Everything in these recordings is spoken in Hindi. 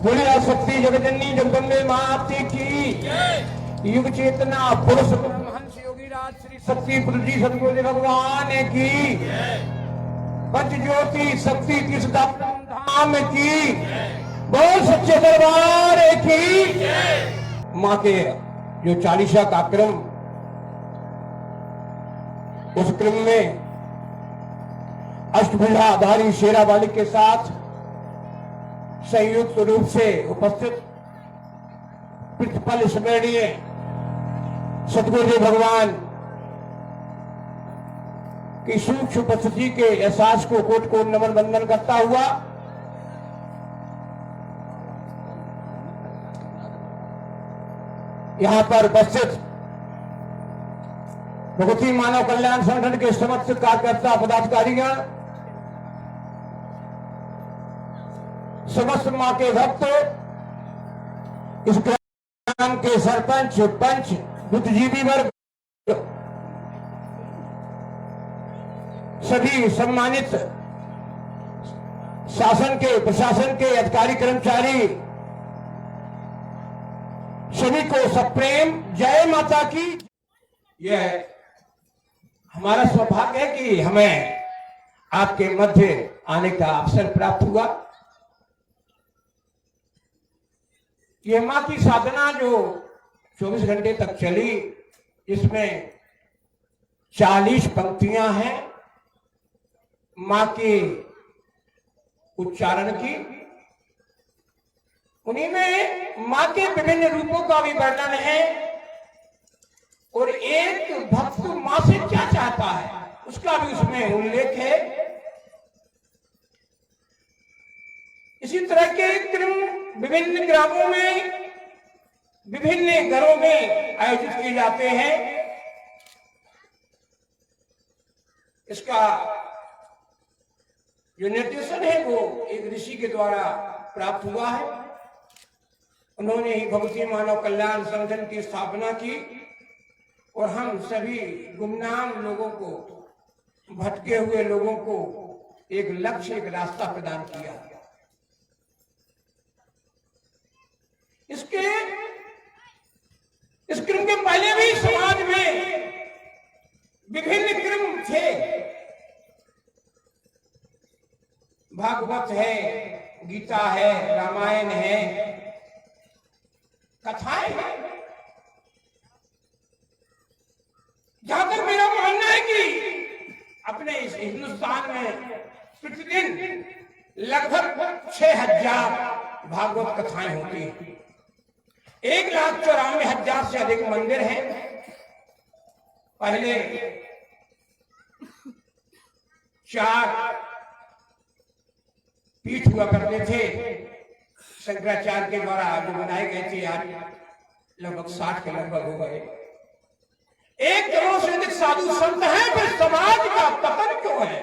बोले शक्ति जगजननी जगदम्बे माते की। युग चेतना पुरुष परमहंस योगी राज श्री शक्ति पुरुषी सतगुरु भगवान की। पंच ज्योति शक्ति तीर्थ धाम की। बोल सच्चे दरबार की। माँ के जो चालीसा का क्रम, उस क्रम में अष्टभुजाधारी शेरावाली के साथ संयुक्त रूप से उपस्थित प्रतिपल स्मरणीय सतगुरुदेव भगवान की सूक्ष्म उपस्थिति के एहसास को कोट कोट नमन वंदन करता हुआ यहां पर उपस्थित भगवती मानव कल्याण संगठन के समस्त कार्यकर्ता पदाधिकारीगण, समस्त मां के भक्त, इस ग्राम के सरपंच पंच बुद्धिजीवी वर्ग, सभी सम्मानित शासन के प्रशासन के अधिकारी कर्मचारी, सभी को सप्रेम जय माता की। यह हमारा सौभाग्य है कि हमें आपके मध्य आने का अवसर प्राप्त हुआ। ये मां की साधना जो 24 घंटे तक चली, इसमें 40 पंक्तियां हैं मां के उच्चारण की। उन्हीं में मां के विभिन्न रूपों का भी वर्णन है और एक भक्त मां से क्या चाहता है उसका भी उसमें उल्लेख है। इसी तरह के क्रम विभिन्न ग्रामों में, विभिन्न घरों में आयोजित किए जाते हैं। इसका जो निर्देशन है वो एक ऋषि के द्वारा प्राप्त हुआ है। उन्होंने ही भगवती मानव कल्याण संगठन की स्थापना की और हम सभी गुमनाम लोगों को, भटके हुए लोगों को एक लक्ष्य, एक रास्ता प्रदान किया। इस क्रम के पहले भी समाज में विभिन्न क्रम थे। भागवत है, गीता है, रामायण है, कथाएं हैं। जहां तक मेरा मानना है कि अपने इस हिंदुस्तान में प्रतिदिन लगभग 6000 भागवत कथाएं होती हैं। 1,94,000 से अधिक मंदिर हैं। पहले 4 पीठ हुआ करते थे शंकराचार्य के द्वारा जो बनाए गए थे, आज लगभग 60 के लगभग हो गए। 1 करोड़ से अधिक साधु संत हैं, फिर समाज का पतन क्यों है?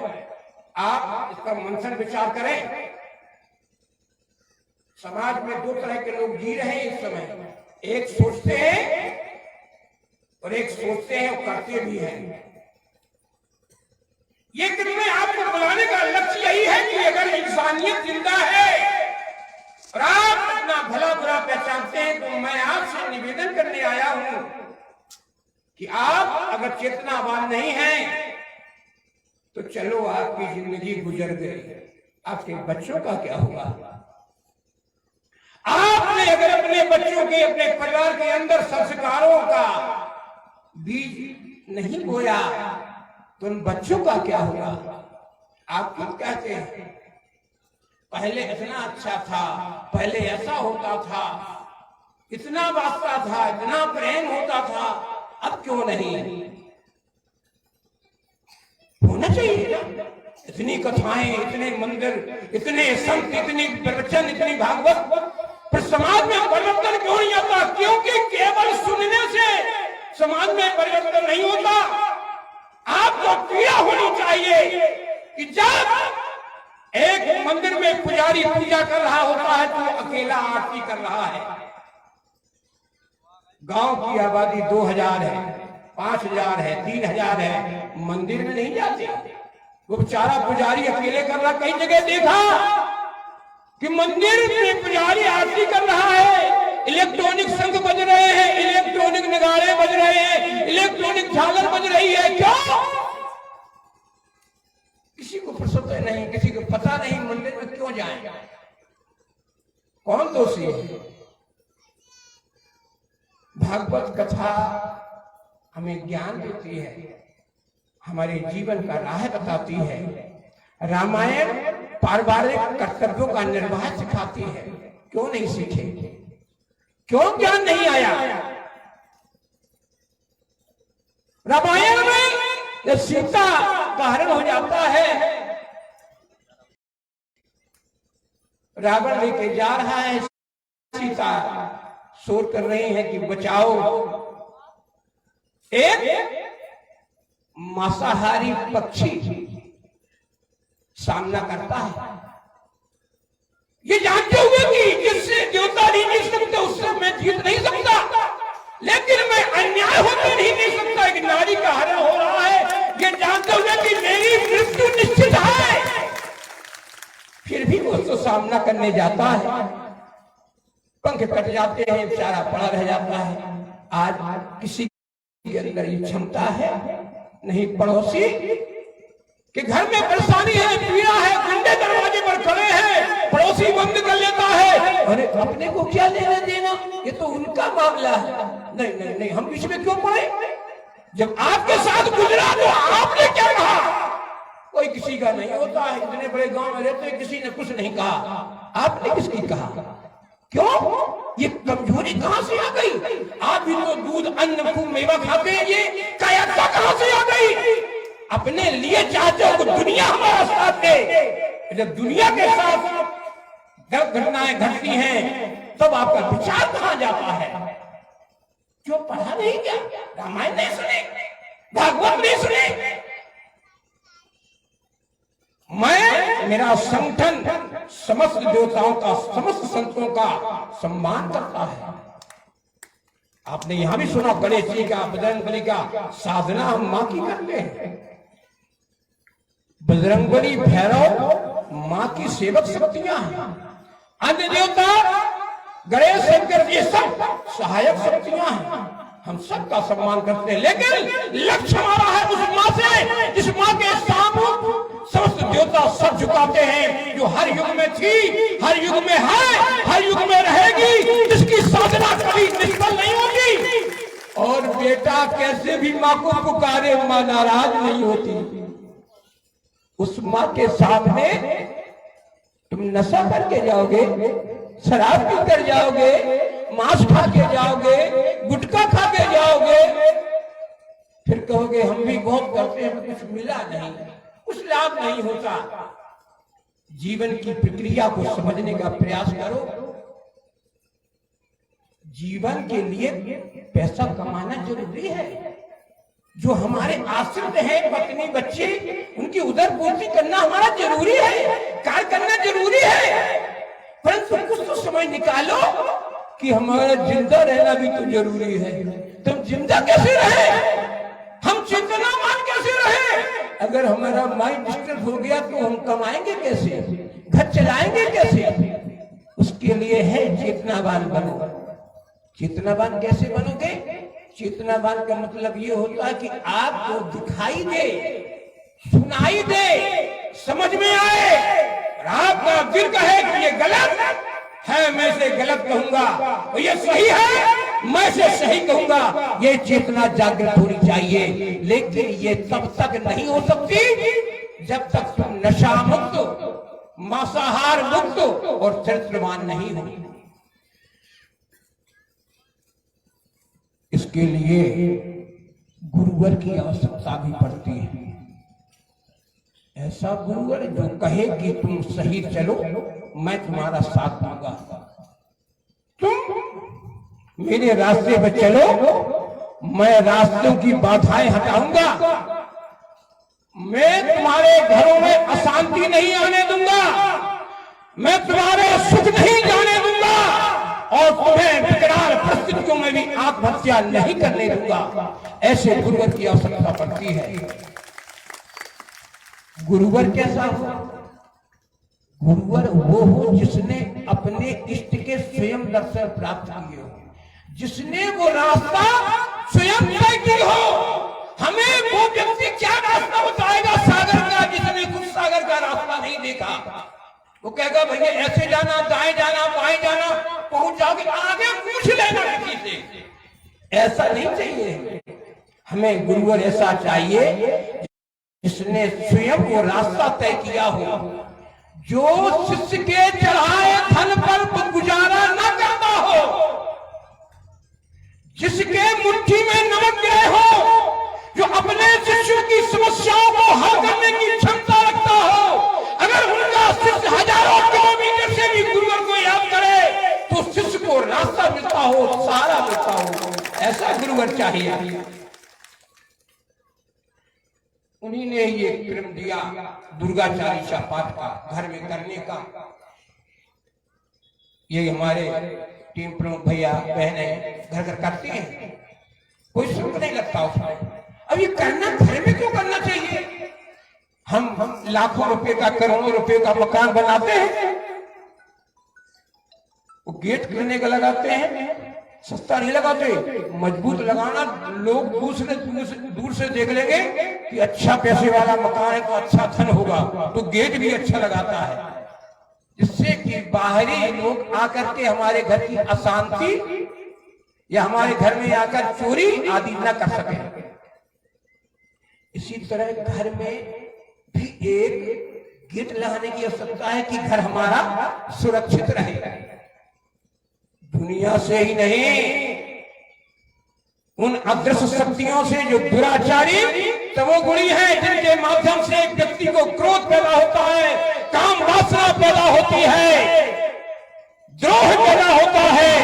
आप इसका मंथन विचार करें। समाज में 2 तरह के लोग जी रहे हैं इस समय। एक सोचते हैं और एक सोचते हैं और करते भी हैं। ये में आपको बुलाने का लक्ष्य यही है कि अगर इंसानियत जिंदा है और आप अपना भला बुरा पहचानते हैं, तो मैं आपसे निवेदन करने आया हूं कि आप अगर चेतनावान नहीं हैं तो चलो, आपकी जिंदगी गुजर गई, आपके बच्चों का क्या होगा? आपने अगर अपने बच्चों के, अपने परिवार के अंदर संस्कारों का बीज नहीं बोया तो उन बच्चों का क्या होगा? आप खुद कहते हैं पहले इतना अच्छा था, पहले ऐसा होता था, इतना वास्ता था, इतना प्रेम होता था, अब क्यों नहीं? होना चाहिए ना। इतनी कथाएं, इतने मंदिर, इतने संत, इतनी प्रवचन, इतनी भागवत, पर समाज में परिवर्तन क्यों नहीं आता? क्योंकि केवल सुनने से समाज में परिवर्तन नहीं होता। आपको पीड़ा होनी चाहिए कि जब एक मंदिर में पुजारी पूजा कर रहा होता है तो अकेला आरती कर रहा है। गांव की आबादी 2000 है, 5000 है, 3000 है, मंदिर में नहीं जाते। वो बेचारा पुजारी अकेले कर रहा। कई जगह देखा कि मंदिर में पुजारी आरती कौन दोषी है? भागवत कथा हमें ज्ञान देती है, हमारे जीवन का राह बताती है। रामायण पारिवारिक कर्तव्यों का निर्वाह सिखाती है। क्यों नहीं सीखे? क्यों ज्ञान नहीं आया? रामायण में जब सीता का हरण हो जाता है, रावण लेके जा रहा है, सीता शोर कर रही है कि बचाओ। एक मांसाहारी पक्षी सामना करता है, ये जानते हुए कि जिससे देवता नहीं जीत सकते उससे मैं जीत नहीं सकता, लेकिन मैं अन्याय होते नहीं जीत सकता। एक नारी का हरण हो रहा है, ये जानते हुए कि मेरी मृत्यु निश्चित है, फिर भी वो तो सामना करने जाता है। पंख कट जाते हैं, बेचारा पड़ा रह जाता है। आज किसी के अंदर ये क्षमता है नहीं? पड़ोसी के घर में परेशानी है, पीड़ा है, गुंडे दरवाजे पर खड़े हैं, पड़ोसी बंद कर लेता है। अरे अपने को क्या लेना देना, ये तो उनका मामला है। नहीं नहीं नहीं, हम बीच में क्यों पड़े? जब आपके साथ गुजरा तो आपने क्या कहा? कोई किसी का नहीं होता है, इतने बड़े गांव में रहते किसी ने कुछ नहीं कहा, आपने किसकी कहा? क्यों? ये कमजोरी कहां से आ गई? आप भी तो दूध अन्न फूल मेवा खाते हैं, ये कायरता कहां से आ गई? अपने लिए चाहते हो तो दुनिया हमारा साथ दे। जब दुनिया के साथ जब घटनाएं घटती हैं तब आपका विचार कहां जाता है? क्यों पढ़ा नहीं क्या? रामायण नहीं सुने, भागवत नहीं सुने? मैं, मेरा संगठन समस्त देवताओं का, समस्त संतों का सम्मान करता है। आपने यहां भी सुना गणेश जी का, बजरंगबली का साधना हम मां की करते हैं। बजरंगबली, भैरव मां की सेवक शक्तियां हैं। अन्य देवता गणेश, शंकर, ये सब सहायक शक्तियां हैं। हम सबका सम्मान करते हैं, लेकिन लक्ष्य हमारा है उस मां से जिस मां के सामने समस्त देवता सर झुकाते हैं, जो हर युग में थी, हर युग में है, हर युग में रहेगी, जिसकी साधना कभी निष्फल नहीं होगी। और बेटा कैसे भी मां को पुकारे, मां नाराज नहीं होती। उस मां के सामने तुम नशा करके जाओगे, शराब पीकर जाओगे, मांस खा के जाओगे, गुटखा खा के जाओगे, फिर कहोगे हम भी बहुत करते हैं, कुछ मिला नहीं, कुछ लाभ नहीं होता। जीवन की प्रक्रिया को समझने का प्रयास करो। जीवन के लिए पैसा कमाना जरूरी है। जो हमारे आश्रित हैं, पत्नी बच्चे, उनकी उदर पूर्ति करना हमारा जरूरी है, कार्य करना जरूरी है। परंतु कुछ तो समय निकालो कि हमारा जिंदा रहना भी तो जरूरी है। तुम जिंदा कैसे रहे? हम चेतनावान कैसे रहे? अगर हमारा माइंड डिस्टर्ब हो गया तो हम कमाएंगे कैसे, घर चलाएंगे कैसे? उसके लिए है चेतनावान बनो। चेतनावान कैसे बनोगे? चेतनावान का मतलब ये होता है कि आपको दिखाई दे, सुनाई दे, समझ में आए, और आपका दिल कहे कि ये गलत है, मैं इसे गलत कहूंगा, और ये सही है, मैं इसे सही कहूंगा। ये चेतना जागृत होनी चाहिए। लेकिन ये तब तक नहीं हो सकती जब तक तुम नशा मुक्त, मांसाहार मुक्त और चरित्रवान नहीं हो। इसके लिए गुरुवर की आवश्यकता भी पड़ती है। ऐसा गुरुवर जो कहे कि तुम सही चलो, मैं तुम्हारा साथ दूंगा, तुम मेरे रास्ते पर चलो, मैं रास्तों की बाधाएं हटाऊंगा, मैं तुम्हारे घरों में अशांति नहीं आने दूंगा, मैं तुम्हारे सुख नहीं जाने दूंगा, और तुम्हें विकराल परिस्थितियों में भी आत्महत्या नहीं करने दूंगा। ऐसे गुरुवर की आवश्यकता पड़ती है। गुरुवर कैसा हो? गुरुवर वो हो जिसने अपने इष्ट के स्वयं दर्शन प्राप्त किए हो, जिसने वो रास्ता स्वयं तय की हो। हमें वो व्यक्ति क्या रास्ता बताएगा सागर का, जिसने कुछ सागर का रास्ता नहीं देखा? वो कहेगा भैया ऐसे जाना, दाएं जाना, बाएं जाना, ऐसा नहीं चाहिए। हमें गुरुवर ऐसा चाहिए जिसने स्वयं वो रास्ता तय किया हो, जो शिष्य के चढ़ाए धन पर गुजारा न करता हो, जिसके मुट्ठी में नमक गिरे हो, जो अपने शिष्यों की समस्याओं को हल करने की क्षमता रखता हो। अगर उनका शिष्य हजारों किलोमीटर से भी गुरुवर को याद करे तो शिष्य को रास्ता मिलता हो, सहारा मिलता हो, ऐसा गुरुवर चाहिए। उन्हीं ने ये क्रम दिया दुर्गा चालीसा पाठ का घर में करने का। ये हमारे टीम प्रमुख भैया बहने घर घर करते हैं, कोई शुल्क नहीं लगता उसमें। अब ये करना घर में क्यों करना चाहिए? हम लाखों रुपए का, करोड़ों रुपए का मकान बनाते हैं, वो गेट करने का लगाते हैं, सस्ता नहीं लगाते, मजबूत लगाना। लोग दूर से देख लेंगे कि अच्छा पैसे वाला मकान है तो अच्छा धन होगा, तो गेट भी अच्छा लगाता है, जिससे कि बाहरी लोग आकर के हमारे घर की अशांति या हमारे घर में आकर चोरी आदि न कर सके। इसी तरह घर में भी एक गेट लगाने की आवश्यकता है कि घर हमारा सुरक्षित रहे, दुनिया से ही नहीं, उन अदृश्य शक्तियों से जो दुराचारी तमोगुणी है, जिनके माध्यम से एक व्यक्ति को क्रोध पैदा होता है, काम वासना पैदा होती है, द्रोह पैदा होता है,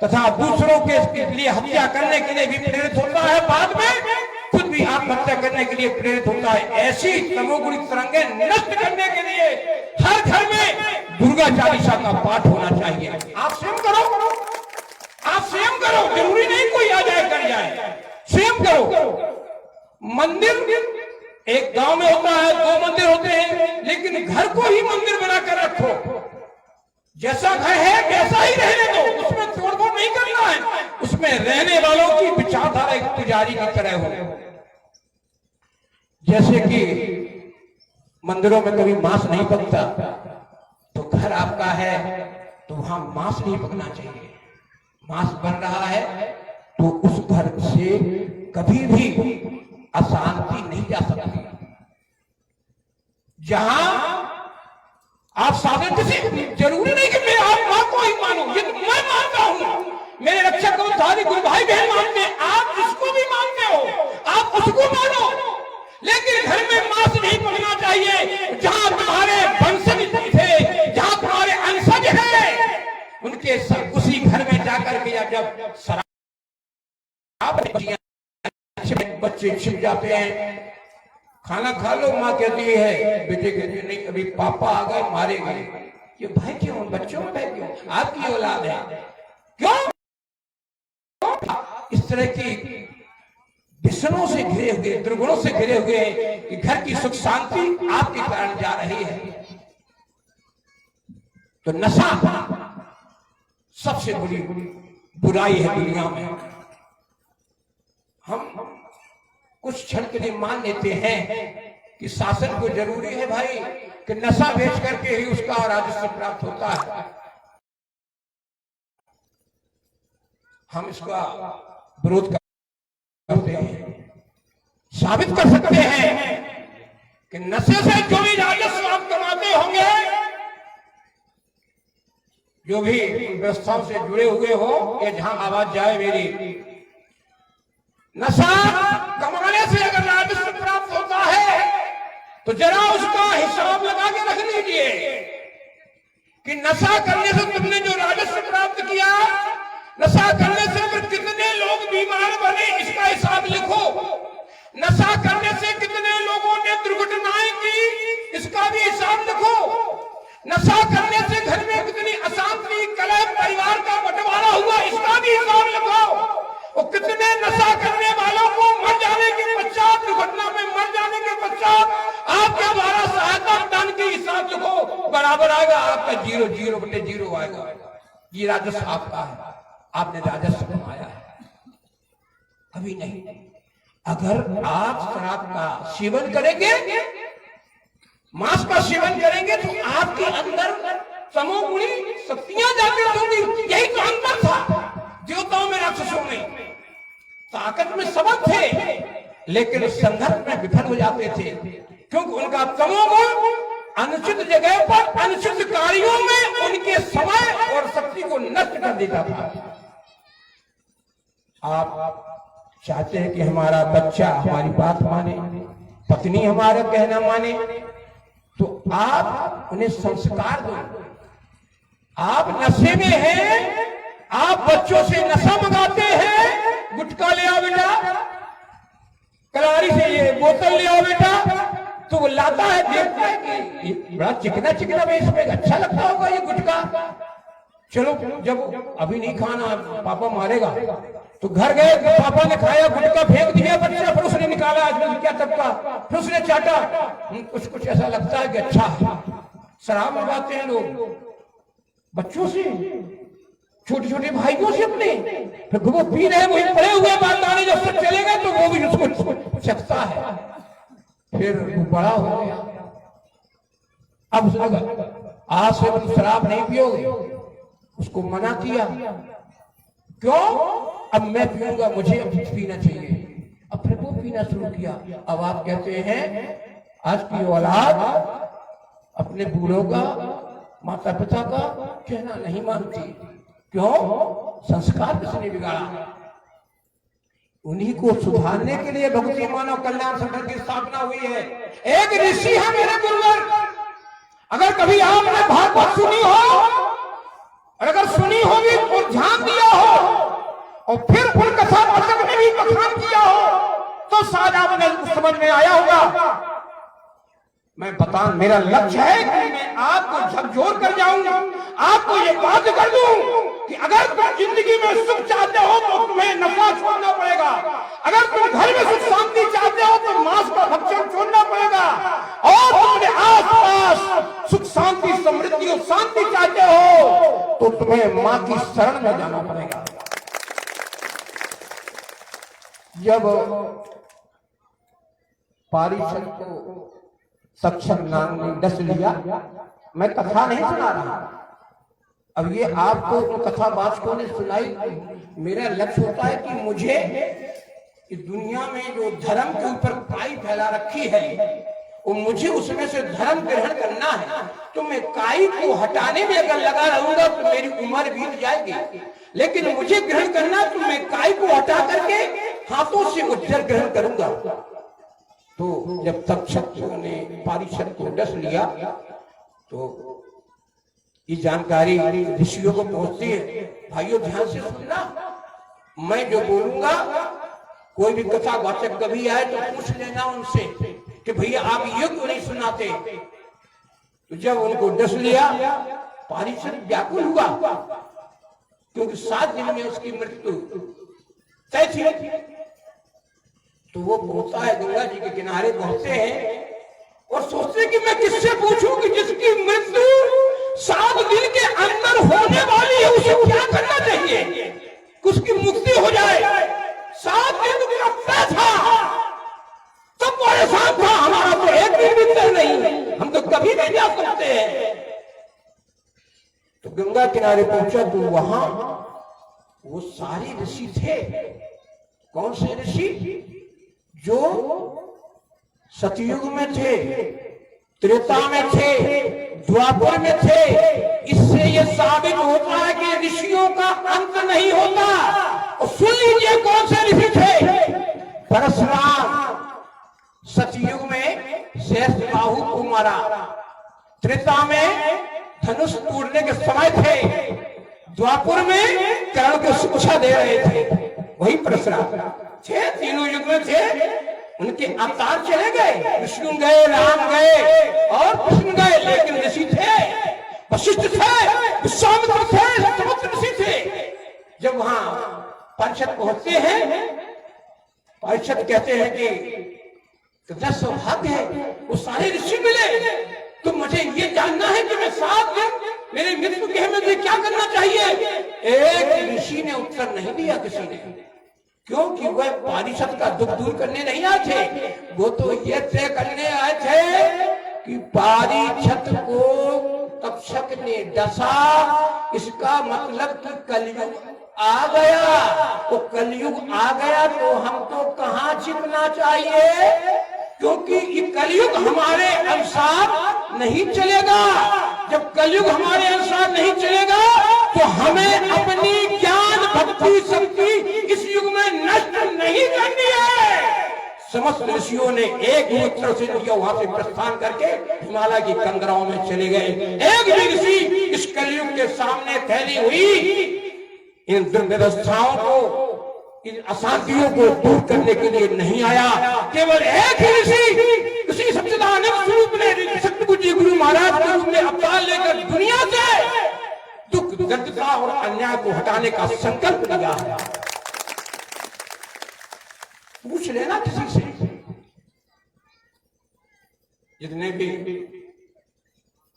तथा दूसरों के लिए हत्या करने के लिए भी प्रेरित होता है, बाद में खुद भी आत्महत्या करने के लिए प्रेरित होता है। ऐसी तमोगुणी तरंगे नष्ट करने के लिए हर घर में दुर्गा चालीसा का पाठ होना चाहिए। आप स्वयं करो, आप स्वयं करो, जरूरी नहीं कोई आ जाए कर जाए, स्वयं करो। मंदिर एक गांव में होता है, 2 मंदिर होते हैं, लेकिन घर को ही मंदिर बनाकर रखो। जैसा घर है वैसा ही रहने दो, उसमें तोड़फोड़ नहीं करना है। उसमें रहने वालों की विचारधारा एक पुजारी की तरह हो। जैसे कि मंदिरों में कभी मांस नहीं पकता, तो घर आपका है तो वहां मांस नहीं पकना चाहिए। मांस बन रहा है तो उस घर से कभी भी अशांति नहीं जा सकती। जहां आप साधन, किसी जरूरी नहीं कि मैं आप मां को ही मानो, ये तो मैं मानता हूं, मेरे रक्षक को सारे गुरु भाई बहन मानते हैं, आप जिसको भी मानते हो आप उसको मानो, लेकिन घर में मांस नहीं पकना चाहिए। जहां तुम्हारे वंशज थे, जहां तुम्हारे अंशज हैं, उनके सब उसी घर में जाकर के, या जब शराब बच्चे छिप जाते हैं, खाना खा लो, माँ कहती है, बेटे कहती है नहीं अभी पापा आ गए मारेंगे। ये भाई क्यों, बच्चों में भाई क्यों, आपकी औलाद है, क्यों? इस तरह की व्यसनों से घिरे हुए, दुर्गुणों से घिरे हुए कि घर की सुख शांति आपके कारण जा रही है। तो नशा सबसे बड़ी बुराई है दुनिया में। हम कुछ क्षण के लिए मान लेते हैं कि शासन को जरूरी है भाई कि नशा बेच करके ही उसका राजस्व प्राप्त होता है। हम इसका विरोध करते हैं, साबित कर सकते हैं कि नशे से जो भी राजस्व आप कमाते होंगे, जो भी व्यवस्थाओं से जुड़े हुए हो, ये जहां आवाज जाए मेरी, नशा कमाने से अगर राजस्व प्राप्त होता है तो जरा उसका हिसाब लगा के रख लीजिए कि नशा करने से तुमने जो राजस्व प्राप्त किया, नशा करने से फिर कितने लोग बीमार बने, इसका हिसाब लिखो। नशा करने से कितने लोगों ने दुर्घटनाएं की, इसका भी हिसाब लिखो। नशा करने से घर में कितनी अशांति, कलह, परिवार का बंटवारा हुआ, इसका भी हिसाब लिखो। और कितने नशा करने वालों को मर जाने के पश्चात, दुर्घटना में मर जाने के पश्चात आपके द्वारा सहायता दान के हिसाब लिखो, बराबर आएगा आपका 0/0 आएगा। ये राजस्व आपका है, आपने राजस्व कमाया है, कभी नहीं। अगर आप शराब का सेवन करेंगे, मांस का सेवन करेंगे, तो आपके अंदर तमोगुणी शक्तियां जागृत होंगी। यही तो अंतर था देवताओं में, राक्षसों में। लेकिन संघर्ष में विफल हो जाते थे, क्योंकि उनका तमोगुण अनुचित जगह पर अनुचित कार्यों में उनके समय और शक्ति को नष्ट कर देता था। आप चाहते हैं कि हमारा बच्चा हमारी बात माने, पत्नी हमारा कहना माने, तो आप उन्हें संस्कार दो। आप नशे में हैं, आप बच्चों से नशा मंगाते हैं, गुटखा ले आओ बेटा, कलारी से ये बोतल ले आओ बेटा, तो वो लाता है, देखता है कि बड़ा चिकना चिकना में इसमें अच्छा लगता होगा ये गुटखा, चलो जब अभी नहीं खाना पापा मारेगा, तो घर गए तो पापा ने खाया, गुटखा फेंक दिया बच्चा, फिर उसने निकाला आज क्या टपका, फिर उसने चाटा, कुछ कुछ ऐसा लगता है कि अच्छा है। शराब मंगाते हैं लोग बच्चों से, छोटे छोटे भाइयों से अपने, फिर वो पी रहे, वही पड़े हुए बालदाने, जब तक चले गए तो वो भी उसको चखता है, फिर बड़ा हो गया। अब आज से तुम शराब नहीं पियोगे, उसको मना किया, क्यों? अब मैं पीऊंगा, मुझे अब पीना चाहिए, अब फिर वो पीना शुरू किया। अब आप कहते हैं आज की औलाद अपने बूढ़ों का, माता पिता का कहना नहीं मानती, क्यों? संस्कार किसने बिगाड़ा? उन्हीं को सुधारने के लिए भक्ति मानव कल्याण संगठन की स्थापना हुई है। एक ऋषि है मेरे गुरुवर, अगर कभी आपने भागवत सुनी हो और अगर सुनी होगी तो ध्यान दिया हो और फिर उन कथा वाचक ने भी बखान किया हो तो शायद आपने समझ में आया होगा। मैं बता, मेरा लक्ष्य है कि मैं आपको झकझोर कर जाऊंगा, आपको ये बात कर दूं कि अगर तुम जिंदगी में सुख चाहते हो तो तुम्हें नफा छोड़ना पड़ेगा, अगर तुम घर में सुख शांति चाहते हो तो मांस का भक्षण छोड़ना पड़ेगा, और तुम्हारे आसपास सुख शांति समृद्धि और शांति चाहते हो तो तुम्हें मां की शरण में जाना पड़ेगा। जब पारिषद को सक्षम नाग ने डस लिया, मैं कथा नहीं सुना रहा, अब ये आपको कथा वाचकों ने सुनाई। मेरा लक्ष्य होता है कि मुझे इस दुनिया में जो धर्म के ऊपर काई फैला रखी है, वो मुझे उसमें से धर्म ग्रहण करना है। तो मैं काई को हटाने में अगर लगा रहूंगा तो मेरी उम्र बीत जाएगी, लेकिन मुझे ग्रहण करना तो मैं काई को हटा करके हाथों से उज्जर ग्रहण करूंगा। तो जब तक शक्तियों ने पारिषद को डस लिया तो ये जानकारी ऋषियों को पहुंचती है। भाइयों ध्यान से सुनना, मैं जो बोलूंगा, कोई भी कथा वाचक कभी आए तो पूछ लेना उनसे कि भैया आप ये क्यों नहीं सुनाते। तो जब उनको डस लिया, पारिषद व्याकुल हुआ, क्योंकि 7 दिन में उसकी मृत्यु तय थी। तो वो पहुंचता है, गंगा जी के किनारे पहुंचते हैं और सोचते कि मैं किससे पूछूं कि जिसकी मृत्यु 7 दिन के अंदर होने वाली है, उसे क्या करना चाहिए कि उसकी मुक्ति हो जाए। 7 दिन का था तो परेशान था, हमारा तो एक दिन भी तय नहीं, हम तो कभी नहीं जा सकते हैं। तो गंगा किनारे पहुंचा तो वहां वो सारे ऋषि थे। कौन से ऋषि? जो सतयुग में थे, त्रेता में थे, द्वापर में थे। इससे यह साबित होता है कि ऋषियों का अंत नहीं होता। और सुन लीजिए कौन से ऋषि थे। परशुराम सतयुग में शेष बाहु को मारा, त्रेता में धनुष तोड़ने के समय थे, द्वापर में कर्ण को शिक्षा दे रहे थे, वही परशुराम थे। तीनों युग में थे। उनके अवतार चले गए, विष्णु गए, राम गए और कृष्ण गए, लेकिन ऋषि थे, वशिष्ठ थे, विश्वामित्र थे, समुद्र ऋषि थे। जब वहां पारिषद पहुंचते हैं, पारिषद कहते हैं कि कितना सौभाग्य है, वो सारे ऋषि मिले। तो मुझे ये जानना है कि मैं 7 दिन मेरे मृत्यु के मुझे क्या करना चाहिए। एक ऋषि ने उत्तर नहीं दिया किसी ने, क्योंकि वह पारिषद का दुख दूर करने नहीं आए थे, वो तो ये तय करने आए थे कि पारिषद को तक्षक ने डसा, इसका मतलब कि कलयुग आ गया। तो कलयुग आ गया तो हमको कहाँ छिपना चाहिए, क्योंकि ये कलयुग हमारे अनुसार नहीं चलेगा। जब कलयुग हमारे अनुसार नहीं चलेगा तो हमें अपनी ज्ञान भक्ति शक्ति इस युग में नष्ट नहीं करनी है। समस्त ऋषियों ने एक ही उत्तर से दिया, वहां से प्रस्थान करके हिमालय की कंदराओं में चले गए। एक भी ऋषि इस कलयुग के सामने फैली हुई इन दुर्व्यवस्थाओं को, इन अशांतियों को दूर करने के लिए नहीं आया। केवल एक ही ऋषि, उसी सच्चिदानंद स्वरूप ने सतगुरु जी गुरु महाराज के रूप में अवतार लेकर दुनिया से दुख दरिद्रता और अन्याय को हटाने का संकल्प लिया है। पूछ लेना किसी से, जितने भी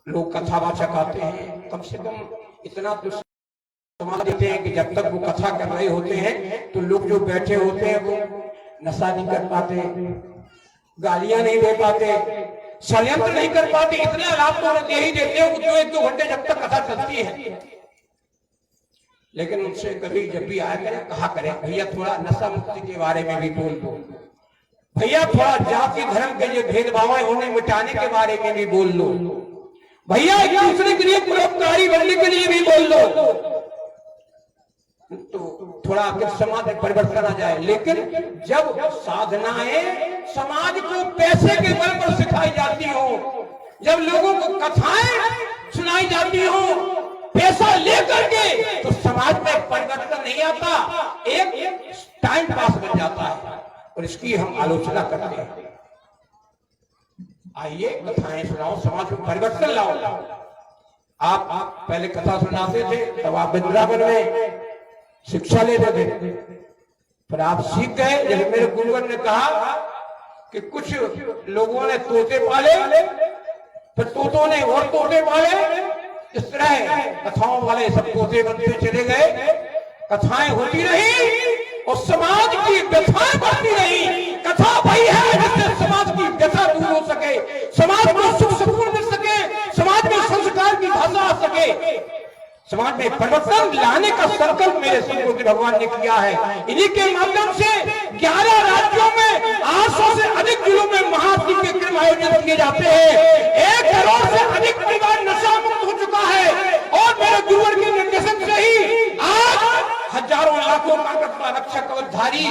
लोग कथावाचक आते हैं, कम से कम इतना तो समझ देते हैं कि जब तक वो कथा कर रहे होते हैं तो लोग जो बैठे होते हैं वो नशा नहीं कर पाते, गालियां नहीं दे पाते, षड्यंत्र नहीं कर पाते। इतने लाभ तो दे ही देते हो जो 1-2 घंटे जब तक कथा चलती है। लेकिन उनसे कभी जब भी आया करें, कहा करें भैया थोड़ा नशा मुक्ति के बारे में भी बोल दो, भैया थोड़ा जाति धर्म के जो भेदभाव है उन्हें मिटाने के बारे में भी बोल लो, भैया एक दूसरे के लिए परोपकारी बनने के लिए भी बोल लो, तो थोड़ा फिर समाज में परिवर्तन आ जाए। लेकिन जब साधनाएं समाज को पैसे के बल पर सिखाई जाती हो, जब लोगों को कथाएं सुनाई जाती हो पैसा लेकर के, तो समाज में परिवर्तन नहीं आता, एक टाइम पास बन जाता है और इसकी हम आलोचना करते हैं। आइए कथाएं सुनाओ, समाज में परिवर्तन लाओ। आप पहले कथा सुनाते थे तब आप वृंदावन में शिक्षा लेते थे, पर आप सीख गए। जैसे मेरे गुरुवर ने कहा कि कुछ लोगों ने तोते पाले, फिर तोतों ने और तोते पाले, इस तरह कथाओं वाले सब तोते बनते चले गए। कथाएं होती रही और समाज की व्यथाएं बढ़ती रही। कथा वही है जिससे समाज की व्यथा दूर हो सके, समाज को सुख सुकून मिल सके, समाज में संस्कार की भाषा आ सके, समाज में परिवर्तन लाने का संकल्प मेरे सतगुरु भगवान ने किया है। इन्हीं के माध्यम से 11 राज्यों में 800 से अधिक जिलों में महाशिव के क्रम आयोजित किए जाते हैं। 1 करोड़ से अधिक परिवार नशा मुक्त हो चुका है और मेरे गुरुवर के निर्देशन से ही आज हजारों लाखों का रक्षक अवधारी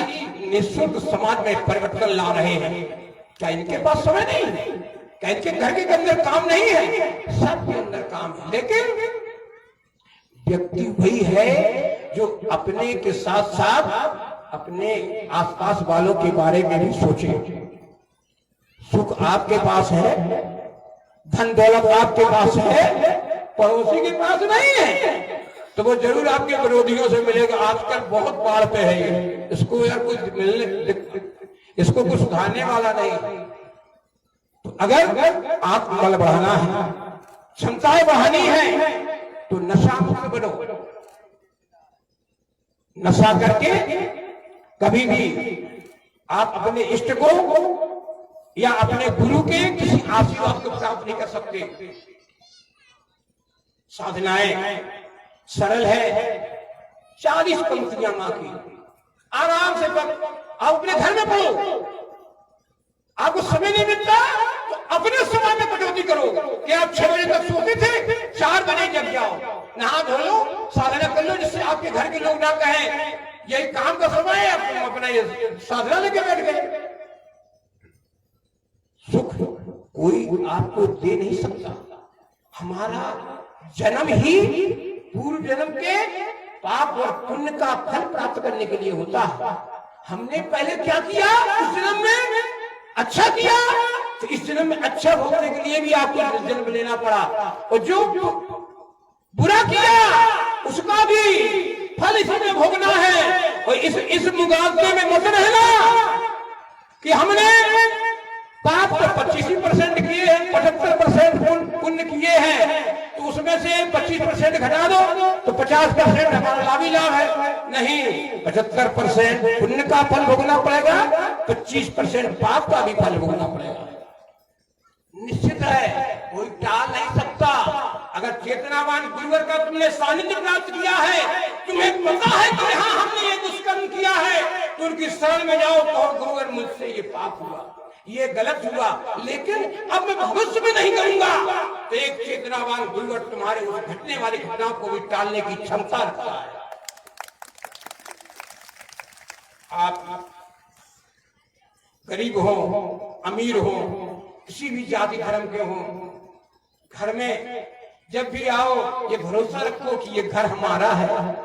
निःशुल्क समाज में परिवर्तन ला रहे हैं। क्या इनके पास समय नहीं है? क्या इनके घर के अंदर काम नहीं है? सबके अंदर काम है, लेकिन व्यक्ति वही है जो अपने के साथ साथ अपने आसपास वालों के बारे में भी सोचे। सुख आपके पास है, धन दौलत आपके पास है, पड़ोसी के पास नहीं है, तो वो जरूर आपके विरोधियों से मिलेगा। आजकल बहुत बाढ़ पे है ये, इसको यार कुछ मिलने, इसको कुछ सुधारने वाला नहीं। तो अगर आप बल बढ़ाना है, क्षमताएं बढ़ानी है, तो नशा मुक्त बनो। नशा करके कभी भी आप अपने इष्ट को या अपने गुरु के किसी आशीर्वाद को प्राप्त नहीं कर सकते। साधनाएं सरल है, 40 पंक्तियां मां की, आराम से आप अपने घर में पढ़ो। आपको समय नहीं मिलता तो अपने समय में कटौती करो कि आप 6 बजे तक सोते थे, 4 बजे जग जाओ, नहा धो लो, साधना कर लो, जिससे आपके घर के लोग ना कहें यही काम का समय है, आप अपना ये साधना लेके बैठ गए। सुख कोई आपको दे नहीं सकता। हमारा जन्म ही पूर्व जन्म के पाप और पुण्य का फल प्राप्त करने के लिए होता है। हमने पहले क्या किया, इस जन्म में अच्छा किया, तो इस जन्म में अच्छा भोगने के लिए भी आपको जन्म लेना पड़ा, और जो बुरा किया उसका भी फल इसमें भोगना है। और इस मुगालते में मत रहना कि हमने पाप तो 25% किए हैं, 75% पुण्य किए हैं, तो उसमें से 25% घटा दो तो 50% हमारा लाभ ही लाभ है। नहीं, 75% पुण्य का फल भोगना पड़ेगा, 25% पाप का भी फल भोगना पड़ेगा। निश्चित है, कोई टाल नहीं सकता। अगर चेतनावान गुरुवर का तुमने सानिध्य प्राप्त किया है, तुम्हें पता है कि हाँ हमने ये दुष्कर्म किया है, तो उनकी शरण में जाओ तो गुरुवर मुझसे ये पाप हुआ, ये गलत हुआ, लेकिन अब मैं भविष्य में नहीं करूंगा। तो एक चेतनावान गुरुवर तुम्हारे उस घटने वाली घटनाओं को भी टालने की क्षमता रखता है। आप गरीब हो, अमीर हो, किसी भी जाति धर्म के हो, घर में जब भी आओ ये भरोसा रखो कि ये घर हमारा है,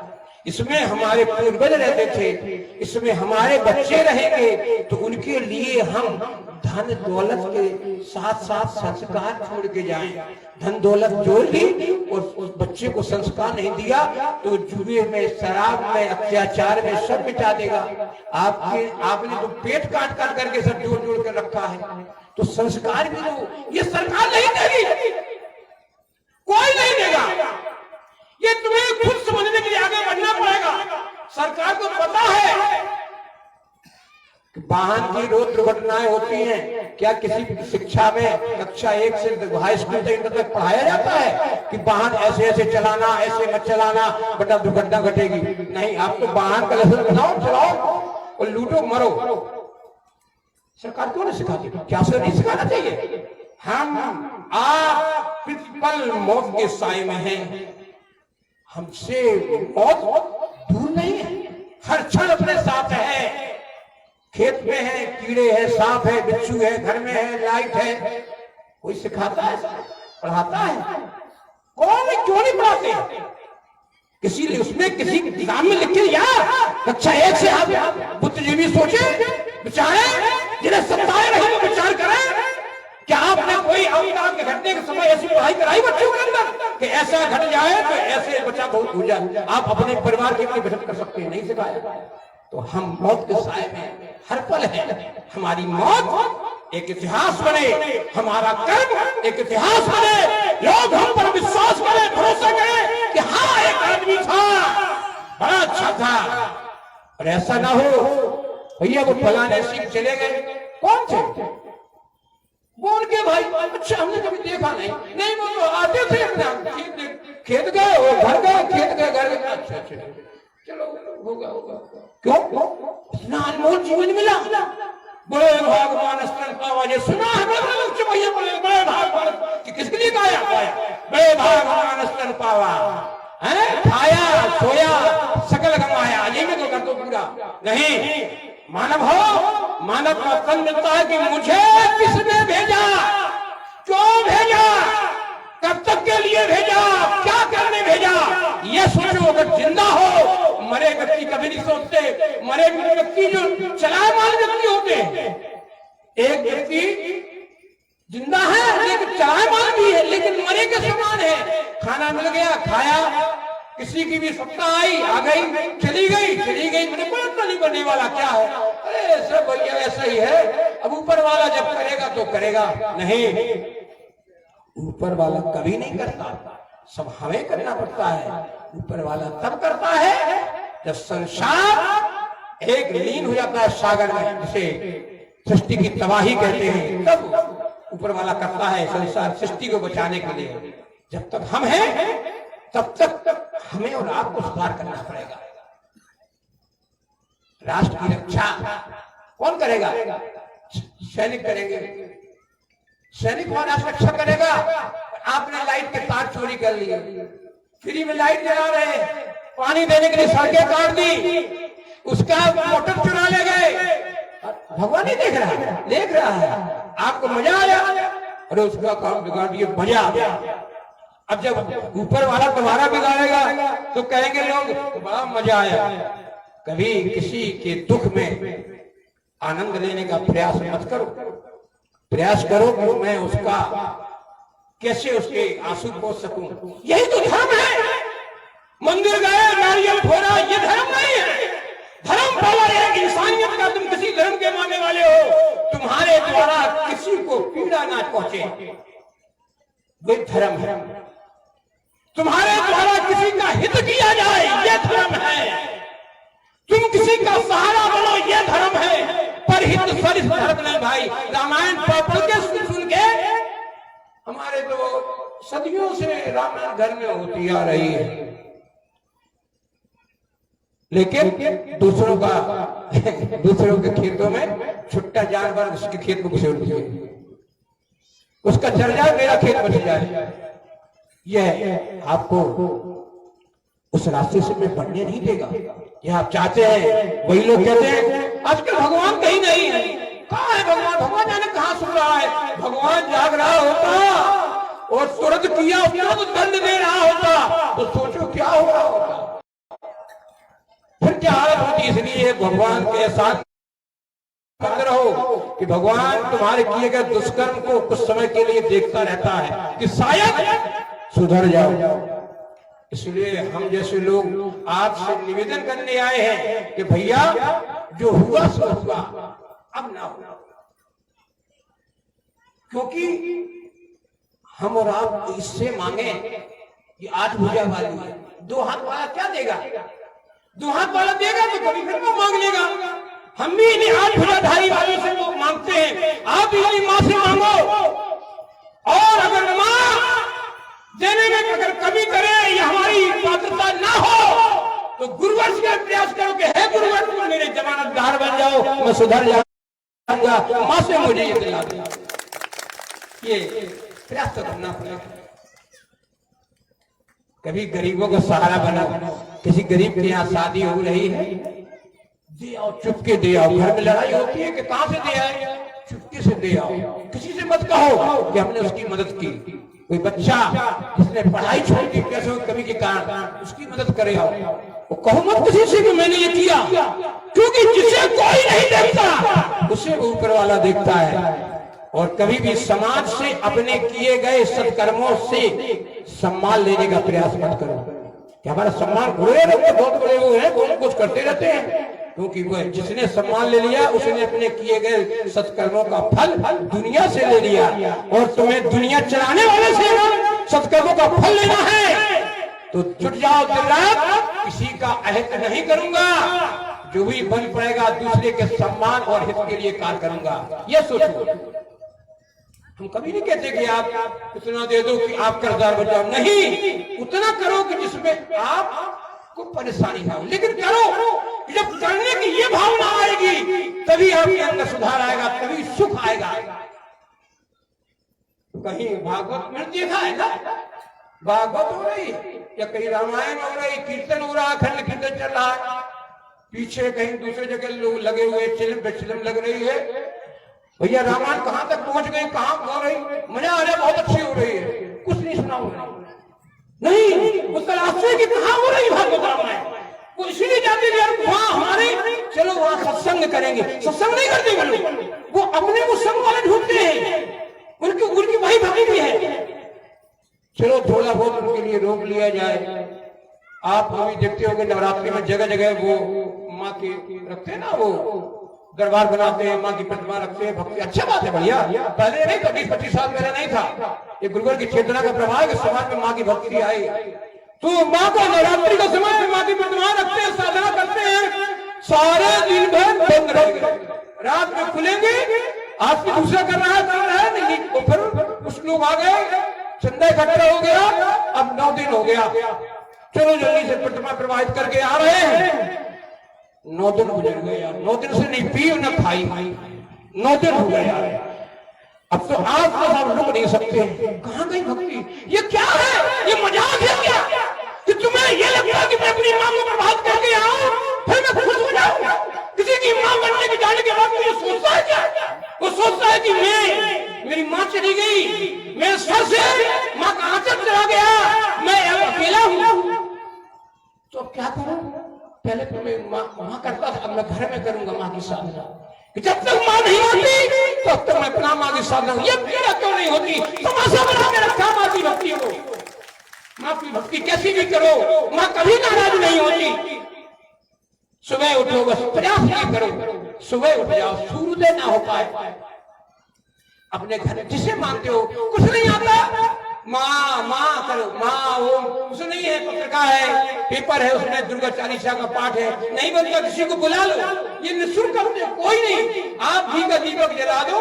इसमें हमारे पूर्वज रहते थे, इसमें हमारे बच्चे रहेंगे, तो उनके लिए हम धन दौलत के साथ साथ संस्कार छोड़ के जाएं। धन दौलत जोड़ ली और उस बच्चे को संस्कार नहीं दिया तो जुए में, शराब में, अत्याचार में सब मिटा देगा। आपने तो पेट काट काट करके सब जोड़ जोड़ कर रखा है, तो संस्कार भी दो। ये सरकार नहीं देगी, कोई नहीं देगा, ये तुम्हें खुद समझने के लिए आगे बढ़ना पड़ेगा। सरकार को पता है कि वाहन की रोज दुर्घटनाएं होती हैं, क्या किसी शिक्षा में कक्षा 1 से हाई स्कूल तक पढ़ाया जाता है कि वाहन ऐसे ऐसे चलाना, ऐसे मत चलाना बड़ा दुर्घटना घटेगी? नहीं, आप तो वाहन का लाइसेंस बनाओ, चलाओ और लूटो मरो। सरकार क्यों नहीं सिखाती? क्या से नहीं सिखाना चाहिए? हम आप प्रतिपल मौत के साए में हैं, हमसे मौत दूर नहीं है, हर क्षण अपने साथ है। खेत में है, कीड़े हैं, सांप है, बिच्छू है, घर में है, लाइट है, कोई सिखाता है, पढ़ाता है? कौन, क्यों नहीं पढ़ाते? किसी ने उसमें किसी किताब में लिख के यार कक्षा 1 से आप बुद्धिजीवी सोचे, विचारे, जिन्हें सत्ताएं रही वो विचार करें। क्या आपने कोई अवतार के घटने के समय ऐसी पढ़ाई कराई बच्चों के अंदर कि ऐसा घट जाए तो ऐसे बच्चा बहुत हो जाए, आप अपने परिवार की अपनी बचत कर सकते हैं? नहीं सिखाया। तो हम मौत के साए में हर पल है। हमारी मौत एक इतिहास बने, हमारा कर्म एक इतिहास बने, लोग हम पर विश्वास करें, भरोसा करें कि हाँ एक आदमी था, बड़ा अच्छा था। और ऐसा ना हो भैया वो फलाने सिंह चले गए, कौन थे वो? उनके भाई, अच्छा हमने कभी देखा नहीं, नहीं वो तो आते थे अपना खेत गए, वो घर गए, खेत गए, घर गए, अच्छा अच्छा चलो होगा होगा। क्यों? इतना अनमोल जीवन मिला। बड़े भगवान स्तन पावा, ये सुना है बड़े भगवान कि किसके लिए गाया? बड़े भगवान स्तन पावा है, खाया सोया सकल गमाया, ये में तो कर दो पूरा। नहीं, मानव हो, मानव का तन मिलता है कि मुझे किसने भेजा, क्यों भेजा, कब तक के लिए भेजा, क्या करने भेजा, ये सोचो। अगर जिंदा हो, मरे व्यक्ति कभी नहीं सोचते। मरे व्यक्ति जो चलायमान व्यक्ति होते हैं, एक व्यक्ति जिंदा है लेकिन चलायमान भी है, लेकिन मरे के समान है। खाना मिल गया, खाया, किसी की भी सत्ता आई, आ गई, चली गई, मेरे को इतना नहीं बनने वाला, क्या है, अरे सब भैया ऐसा ही है, अब ऊपर वाला जब करेगा तो करेगा। नहीं, ऊपर वाला कभी नहीं करता, सब हमें करना पड़ता है। ऊपर वाला तब करता है जब संसार एक लीन हो जाता है सागर में, जिसे सृष्टि की तबाही कहते हैं, तब ऊपर वाला करता है संसार सृष्टि को बचाने के लिए। जब तक हम हैं तब तक हमें और आपको सुधार करना पड़ेगा। राष्ट्र की रक्षा कौन करेगा? सैनिक करेंगे, सैनिक और राष्ट्र रक्षा करेगा। आपने लाइट के तार चोरी कर लिए, फ्री में लाइट जला रहे, पानी देने के लिए सड़कें काट दी, उसका मोटर चुरा ले गए, भगवान नहीं देख रहा है, आपको मजा आया, अरे उसका काम बिगाड़ दिए, मजा आ गया। अब जब ऊपर वाला तुम्हारा बिगाड़ेगा तो कहेंगे लोग बड़ा मजा आया। कभी किसी के दुख में आनंद लेने का प्रयास मत करो, प्रयास करो कि मैं उसका कैसे उसके आंसू पोंछ सकूं। यही तो धर्म है। मंदिर गए, नारियल फोड़ा, ये धर्म नहीं है। धर्म वाला है इंसानियत का। तुम किसी धर्म के मानने वाले हो, तुम्हारे द्वारा किसी को पीड़ा ना पहुंचे, वो धर्म है। तुम्हारे द्वारा किसी का हित किया जाए, ये धर्म है। तुम किसी का सहारा बनो, ये धर्म है। पर हित सरित धर्म नहीं भाई। रामायण पढ़ के सुन के हमारे तो सदियों से रामायण घर में होती आ रही है, लेकिन दूसरों के खेतों में छुट्टा जानवर उसके खेत में घुसे उठे, उसका चल जाए मेरा खेत बच जाए। यह आपको उस रास्ते से मैं बढ़ने नहीं देगा। ये आप चाहते हैं, वही लोग कहते हैं आजकल भगवान कहीं नहीं है। कहाँ है भगवान? भगवान जाने कहाँ सुन रहा है। भगवान जाग रहा होता और तुरंत किया होता तो दंड दे रहा होता, तो सोचो क्या हो रहा होता, फिर क्या हालत होती। इसलिए भगवान के साथ रहो कि भगवान तुम्हारे किए गए दुष्कर्म को कुछ समय के लिए देखता रहता है कि शायद सुधर जाओ। इसलिए हम जैसे लोग आपसे निवेदन करने आए हैं कि भैया जो हुआ सो हुआ, अब ना हो, क्योंकि हम और आप इससे मांगे कि 8 भुजा वाली है, 2 हाथ वाला क्या देगा? 2 हाथ वाला देगा तो कभी फिर वो मांग लेगा। हम भी इन्हीं 8 भुजाधारी वालों से लोग मांगते हैं, आप भी अपनी मां से मांगो। और अगर मां देने में अगर कमी करे या हमारी पात्रता ना हो तो गुरुवर का प्रयास करो कि हे गुरुवर तुम मेरे जमानतदार बन जाओ, मैं सुधर जाऊंगा, मां से मुझे ये दिला दो। ये प्रयास तो करना पड़ेगा। कभी गरीबों का सहारा बना, किसी गरीब के यहाँ शादी हो रही है, दे आओ, चुपके दे आओ। घर में लड़ाई होती है कि कहां से दे आए, चुपके से दे आओ। किसी से मत कहो कि हमने उसकी मदद की। कोई बच्चा जिसने पढ़ाई छोड़ दी पैसों की कमी के कारण, उसकी मदद करे आओ। वो कहो मत किसी से कि मैंने ये किया, क्योंकि जिसे कोई नहीं देखता उसे ऊपर वाला देखता है। और कभी भी समाज से अपने किए गए सत्कर्मों से सम्मान लेने का प्रयास मत करो कि हमारा सम्मान बड़े लोग तो बहुत बड़े हुए हैं, वो कुछ करते रहते हैं, क्योंकि वह जिसने सम्मान ले लिया उसने अपने किए गए सत्कर्मों का फल दुनिया से ले लिया। और तुम्हें दुनिया चलाने वाले से सत्कर्मों का फल लेना है तो जुट जाओ दिन रात, किसी का अहित नहीं करूंगा, जो भी बन पड़ेगा दूसरे के सम्मान और हित के लिए कार्य करूंगा। यह सोचो। हम कभी नहीं कहते कि आप इतना दे दो कि आप कर्जदार बन जाओ, नहीं, उतना करो कि जिसमें आपको परेशानी ना हो, लेकिन करो। जब करने की ये भावना आएगी तभी आपके अंदर सुधार आएगा, तभी सुख आएगा। कहीं भागवत में देखा है ना, भागवत हो रही या कहीं रामायण हो रही, कीर्तन हो रहा, अखंड कीर्तन चल रहा है, पीछे कहीं दूसरे जगह लोग लगे हुए, चिल्म पे चिल्म लग रही है। भैया रामायण कहां तक पहुंच गई, कहां हो रही, मजा आ रहा है, बहुत अच्छी हो रही है, कुछ नहीं सुना हो रहा नहीं, वो तलाश की कहां हो रही भागवत रामायण। वो इसीलिए जाते यार वहां हमारे, चलो वहां सत्संग करेंगे, सत्संग नहीं करते वो लोग, वो अपने वो संग वाले ढूंढते हैं, उनकी वही भक्ति है। चलो थोड़ा बहुत उनके लिए रोक लिया जाए। आप अभी देखते होंगे नवरात्रि में जगह जगह वो माँ के रखते हैं ना, वो दरबार बनाते हैं, माँ की प्रतिमा रखते हैं, भक्ति, अच्छा बात है, बढ़िया। पहले नहीं था, 20-25 साल पहले नहीं था। ये गुरुवर की चेतना का प्रभाव है कि समाज में माँ की भक्ति आई। तो माँ को नवरात्रि का समय में माँ की प्रतिमा रखते हैं, साधना करते हैं, सारे दिन भर बंद रहेंगे, रात में खुलेंगे। आज की दूसरा कर रहा है नहीं, तो फिर कुछ लोग आ गए, चंदा इकट्ठा हो गया, अब 9 दिन हो गया, चलो जल्दी से प्रतिमा प्रवाहित करके आ रहे हैं। 9 दिन गुजर गए यार, 9 दिन से नहीं पी न खाई, 9 दिन हो गए यार। अब तो आप रुक नहीं सकते, कहां गई भक्ति? ये क्या है, ये मजाक है क्या कि तुम्हें ये लगता है कि मैं अपनी मां को बर्बाद करके आऊं फिर मैं खुश हो जाऊं? किसी की मां बनने के जाने के बाद मुझे सोचता है क्या? वो सोचता है कि मेरी मां चली गई, मेरे सर से मां का आंचल चला गया, मैं अकेला हूं, तो अब क्या करूं? पहले तो मैं मां करता था, अब मैं घर में करूंगा मां की साधना। जब तक मां नहीं होती तब तक मैं अपना मां की साधना, ये मेरा क्यों नहीं होती? तमाशा बना के रखा मां की भक्ति को। मां की भक्ति कैसी भी करो, मां कभी नाराज नहीं होती। सुबह उठो, बस प्रयास नहीं करो, सुबह उठ जाओ, सूर्योदय ना हो पाए, अपने घर जिसे मानते हो, कुछ नहीं आता, माँ करो, माँ वो कुछ नहीं है, पत्रिका है, पेपर है, उसमें दुर्गा चालीसा का पाठ है, नहीं बनता किसी को बुला लो, ये निःशुल्क करते, कोई नहीं, आप घी का दीपक जला दो,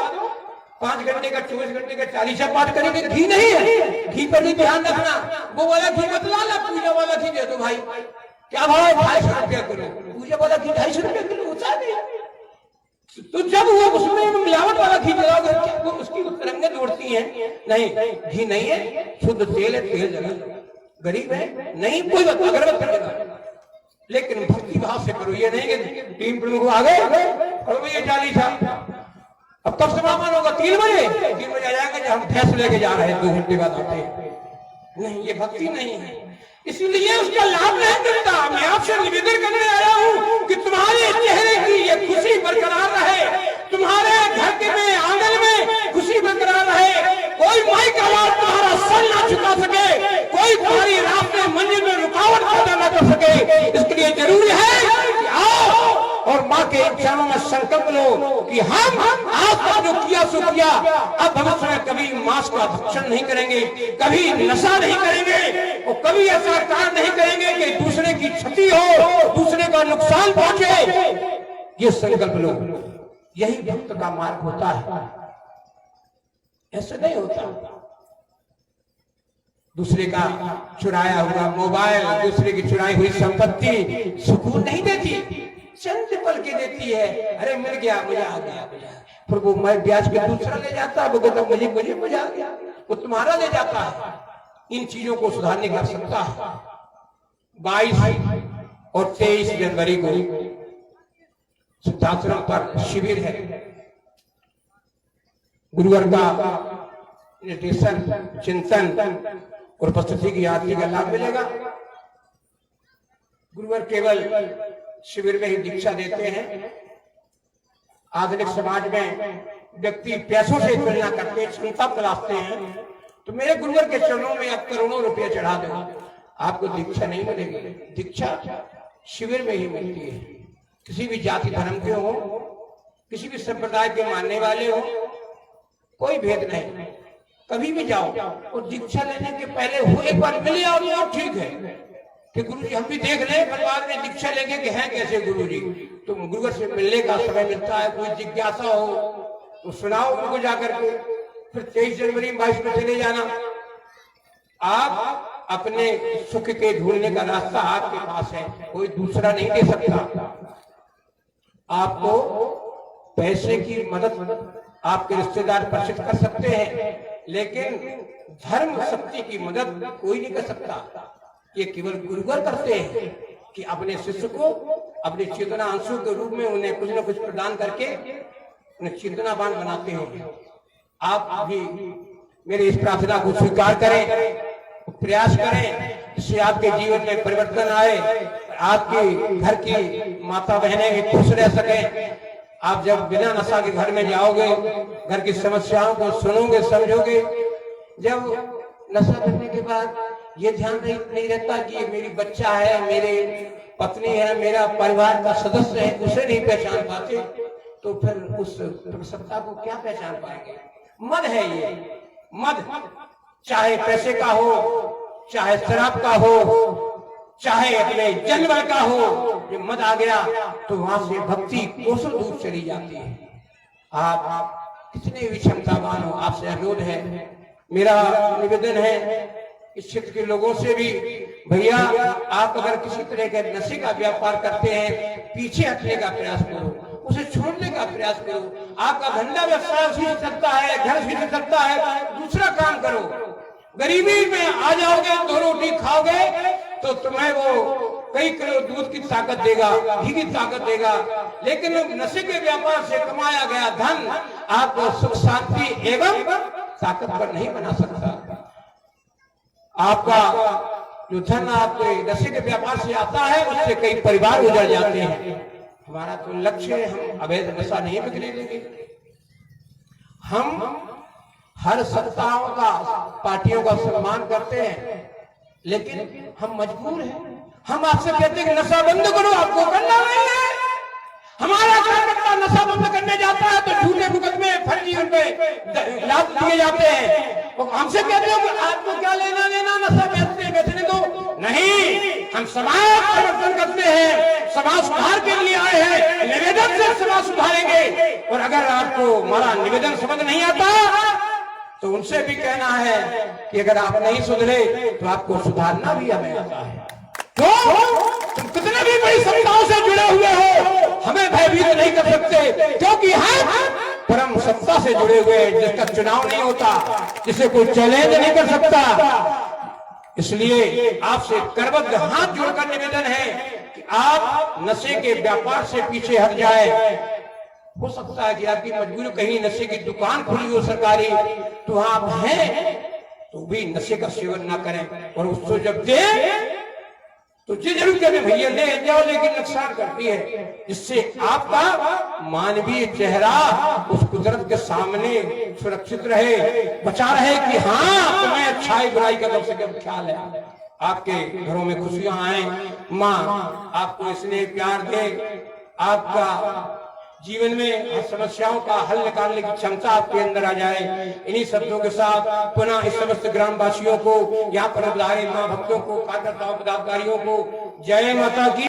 5 घंटे का 24 घंटे का 40 पाठ करेंगे, घी नहीं है, घी पर भी ध्यान रखना। वो वाला घी मत लाना, पूजा वाला घी दे दो भाई। क्या भाव है? 250 रुपया किलो। पूजा वाला घी 250 रुपया किलो होता है। तो जब वो उसमें मिलावट वाला घी जलाओगे वो उसकी रंगें जोड़ती हैं। नहीं, घी नहीं है, शुद्ध तेल है, तेल जला। गरीब है नहीं, कोई बात अगरबत्ती करेगा, लेकिन भक्ति भाव से करो। ये नहीं कि 3 प्रमुख आ गए और वो ये 40 था, अब कब समापन होगा? 3 बजे। 3 बजे आ जाएंगे जब हम फैसले लेके जा रहे हैं, 2 घंटे बाद आते हैं। नहीं, ये भक्ति नहीं है, इसलिए उसका लाभ नहीं मिलता। मैं आपसे निवेदन करने आया हूँ कि तुम्हारे चेहरे की ये खुशी बरकरार रहे, तुम्हारे घर के में आंगन में खुशी बरकरार रहे, कोई माई का आवाज तुम्हारा सर ना झुका सके, कोई तुम्हारी रास्ते मंजिल में रुकावट पैदा न कर सके। इसके लिए जरूरी है कि आओ और माँ के चरणों में संकल्प लो कि हम आज तक जो किया सो किया, अब भविष्य में कभी मांस का भक्षण नहीं करेंगे, कभी नशा नहीं करेंगे और कभी ऐसा कार्य नहीं करेंगे कि दूसरे की क्षति हो, दूसरे का नुकसान पहुंचे। ये संकल्प लो, यही भक्त का मार्ग होता है, ऐसे नहीं होता। दूसरे का चुराया हुआ मोबाइल, दूसरे की चुराई हुई संपत्ति सुकून नहीं देती, चंद पल के देती है। अरे मिल गया, मजा आ गया, फिर वो मैं ब्याज के दूसरा ले जाता है, वो कहता मुझे मजा आ गया, वो तुम्हारा ले जाता है। इन चीजों को सुधारने की आवश्यकता है। 22 और 23 जनवरी को सिद्धाश्रम पर शिविर है। गुरुवर का निर्देशन, चिंतन और उपस्थिति की आरती का लाभ मिलेगा। गुरुवर केवल शिविर में ही दीक्षा देते हैं। आधुनिक समाज में व्यक्ति पैसों से तुलना करते हैं, क्षमता तलाशते हैं। तो मेरे गुरुवर के चरणों में आप करोड़ों रुपए चढ़ा दो, आपको दीक्षा नहीं मिलेगी। दीक्षा शिविर में ही मिलती है। किसी भी जाति धर्म के हो, किसी भी संप्रदाय के मानने वाले हो, कोई भेद नहीं, कभी भी जाओ और दीक्षा लेने के पहले हो एक बार मिले आओ तो ठीक है कि गुरुजी हम भी देख लें, पर बाद में दीक्षा लेंगे कि हैं कैसे गुरुजी। तो गुरुवर से मिलने का समय मिलता है, कोई जिज्ञासा हो तो सुनाओ उनको जाकर के। फिर 23 जनवरी 22 में चले जाना। आप अपने सुख के ढूंढने का रास्ता आपके पास है, कोई दूसरा नहीं दे सकता। आपको पैसे की मदद आपके रिश्तेदार प्रसिद्ध कर सकते हैं, लेकिन धर्म शक्ति की मदद कोई नहीं कर सकता। ये केवल गुरुवर करते हैं कि अपने शिष्य को अपने चेतना अंशों के रूप में उन्हें कुछ न कुछ प्रदान करके उन्हें चेतनावान बनाते हैं। आप भी मेरी इस प्रार्थना को स्वीकार करें, प्रयास करें, इससे आपके जीवन में परिवर्तन आए, आपके घर की माता बहनें भी खुश रह सकें। आप जब बिना नशा के घर में जाओगे, घर की समस्याओं को सुनोगे, समझोगे। जब नशा करने के बाद ये ध्यान नहीं रहता कि ये मेरी बच्चा है, मेरे पत्नी है, मेरा परिवार का सदस्य है, उसे नहीं पहचान पाते, तो फिर उस सत्ता को क्या पहचान पाएंगे? मद है ये, मद चाहे पैसे का हो, चाहे शराब का हो, चाहे अपने जन्म का हो। ये मद आ गया तो वहां से भक्ति कोसों दूर चली जाती है। आप कितने भी क्षमतावान हो, आपसे अनुरोध है, मेरा निवेदन है इस क्षेत्र के लोगों से भी, भैया आप अगर किसी तरह के नशे का व्यापार करते हैं, पीछे हटने का प्रयास करो, उसे छोड़ने का प्रयास करो। आपका धंधा व्यवसाय उसी से चलता है, घर उसी से चलता है, दूसरा काम करो। गरीबी में आ जाओगे, 2 रोटी खाओगे तो तुम्हें वो कई किलो दूध की ताकत देगा, घी की ताकत देगा, लेकिन नशे के व्यापार से कमाया गया धन आपको सुख शांति एवं ताकतवर नहीं बना सकता। आपका जो धन आपके नशे के व्यापार से आता है, उससे कई परिवार उजड़ जाते हैं। हमारा तो लक्ष्य है, हम अवैध नशा नहीं बिकने देंगे। हम हर सत्ताओं का, पार्टियों का सम्मान करते हैं, लेकिन हम मजबूर हैं। हम आपसे कहते हैं कि नशा बंद करो, आपको करना नहीं है। हमारा कार्यकर्ता नशा बंद करने जाता है तो झूठे मुकदमे, फर्जी उनपे लाभ दिए जाते हैं। वो हमसे कहते हो कि आपको क्या लेना देना नशा बेचने दो। नहीं, हम समाज परिवर्तन करते हैं, समाज सुधार के लिए आए हैं। निवेदन से समाज सुधारेंगे। और अगर आपको हमारा निवेदन समझ नहीं आता तो उनसे भी कहना है कि अगर आप नहीं सुधरे तो आपको सुधारना भी हमें आता है। तो तुम कितने भी बड़ी सत्ताओं से जुड़े हुए हो, हमें भयभीत नहीं कर सकते, क्योंकि हम परम सत्ता से जुड़े हुए हैं, जिसका चुनाव नहीं होता, जिसे कोई चैलेंज नहीं कर सकता। इसलिए आपसे करबद्ध हाथ जोड़कर निवेदन है कि आप नशे के व्यापार से पीछे हट जाए। हो सकता है कि आपकी मजबूरी कहीं नशे की दुकान खुली हो सरकारी, तो आप हैं तो भी नशे का सेवन ना करें। और उसको जब दें तो ये जरूर कहते भैया ले जाओ, लेकिन नुकसान करती है, जिससे आपका मानवीय चेहरा उस कुदरत के सामने सुरक्षित रहे, बचा रहे कि हाँ तुम्हें अच्छाई बुराई का कम से कम ख्याल है, आपके घरों में खुशियां आए, माँ आपको स्नेह प्यार दे, आपका जीवन में हर समस्याओं का हल निकालने की क्षमता आपके अंदर आ जाए। इन्हीं शब्दों के साथ पुनः इस समस्त ग्रामवासियों को, यहाँ पर माँ भक्तों को, कार्यकर्ताओं, पदाधिकारियों को जय माता की।